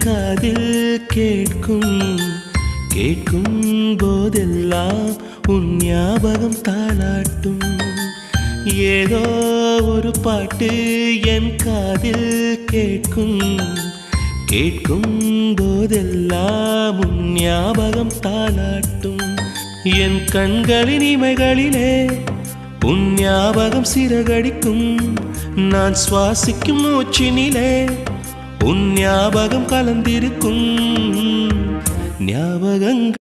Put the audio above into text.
காதில் கேட்கும் கேட்கும் போதெல்லாம் உன் ஞாபகம் தாளாட்டும். ஏதோ ஒரு பாட்டு என் காதில் கேட்கும் கேட்கும் போதெல்லாம் உன் ஞாபகம் தாளாட்டும். என் கண்களின் இமைகளிலே உன் ஞாபகம் சிறகடிக்கும். நான் சுவாசிக்கும் மூச்சினிலே உன் ஞாபகம் கலந்திருக்கும். ஞாபகங்கள்